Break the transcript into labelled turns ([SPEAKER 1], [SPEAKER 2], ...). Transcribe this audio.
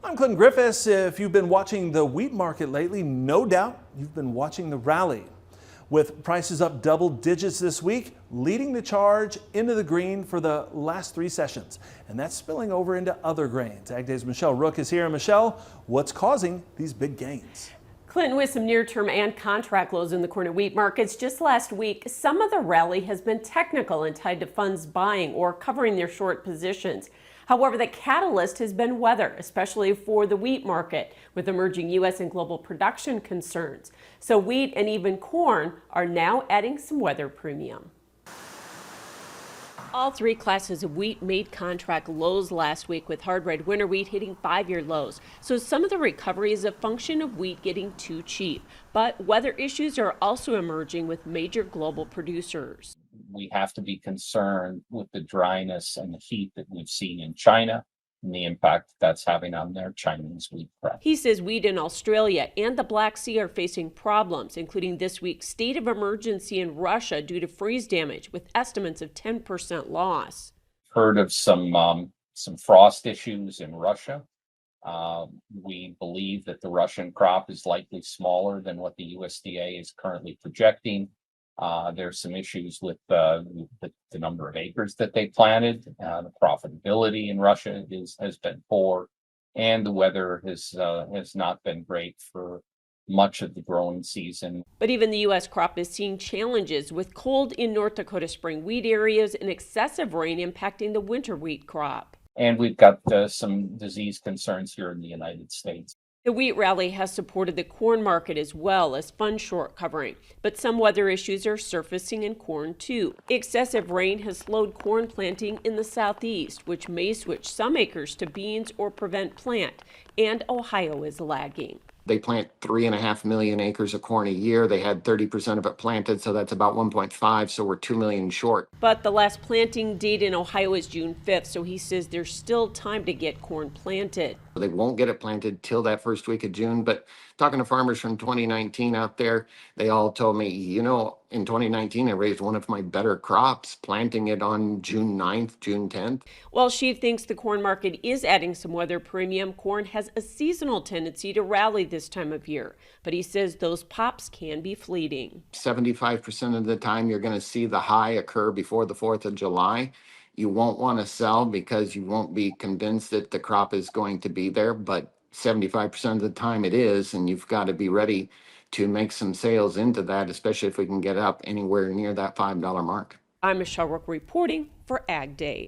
[SPEAKER 1] I'm Clinton Griffiths. If you've been watching the wheat market lately, no doubt you've been watching the rally. With prices up double digits this week, leading the charge into the green for the last three sessions. And that's spilling over into other grains. Ag Day's Michelle Rook is here. Michelle, what's causing these big gains?
[SPEAKER 2] Clinton, with some near-term and contract lows in the corn and wheat markets just last week, some of the rally has been technical and tied to funds buying or covering their short positions. However, the catalyst has been weather, especially for the wheat market, with emerging U.S. and global production concerns. So wheat and even corn are now adding some weather premium. All three classes of wheat made contract lows last week, with hard red winter wheat hitting 5-year lows. So some of the recovery is a function of wheat getting too cheap. But weather issues are also emerging with major global producers.
[SPEAKER 3] We have to be concerned with the dryness and the heat that we've seen in China and the impact that's having on their Chinese wheat crop.
[SPEAKER 2] He says wheat in Australia and the Black Sea are facing problems, including this week's state of emergency in Russia due to freeze damage, with estimates of 10% loss.
[SPEAKER 3] Heard of some frost issues in Russia. We believe that the Russian crop is likely smaller than what the USDA is currently projecting. There's some issues with the number of acres that they planted. The profitability in Russia has been poor, and the weather has not been great for much of the growing season.
[SPEAKER 2] But even the U.S. crop is seeing challenges, with cold in North Dakota spring wheat areas and excessive rain impacting the winter wheat crop.
[SPEAKER 3] And we've got some disease concerns here in the United States.
[SPEAKER 2] The wheat rally has supported the corn market as well as fund short covering, but some weather issues are surfacing in corn too. Excessive rain has slowed corn planting in the southeast, which may switch some acres to beans or prevent plant, and Ohio is lagging.
[SPEAKER 4] They plant 3.5 million acres of corn a year. They had 30% of it planted, so that's about 1.5, so we're 2 million short.
[SPEAKER 2] But the last planting date in Ohio is June 5th, so he says there's still time to get corn planted.
[SPEAKER 4] They won't get it planted till that first week of June, but talking to farmers from 2019 out there, they all told me, in 2019, I raised one of my better crops, planting it on June 9th, June 10th.
[SPEAKER 2] While she thinks the corn market is adding some weather premium, corn has a seasonal tendency to rally this time of year. But he says those pops can be fleeting.
[SPEAKER 4] 75% of the time, you're going to see the high occur before the 4th of July. You won't want to sell because you won't be convinced that the crop is going to be there, but 75% of the time it is, and you've got to be ready to make some sales into that, especially if we can get up anywhere near that $5 mark.
[SPEAKER 2] I'm Michelle Rook reporting for Ag Day.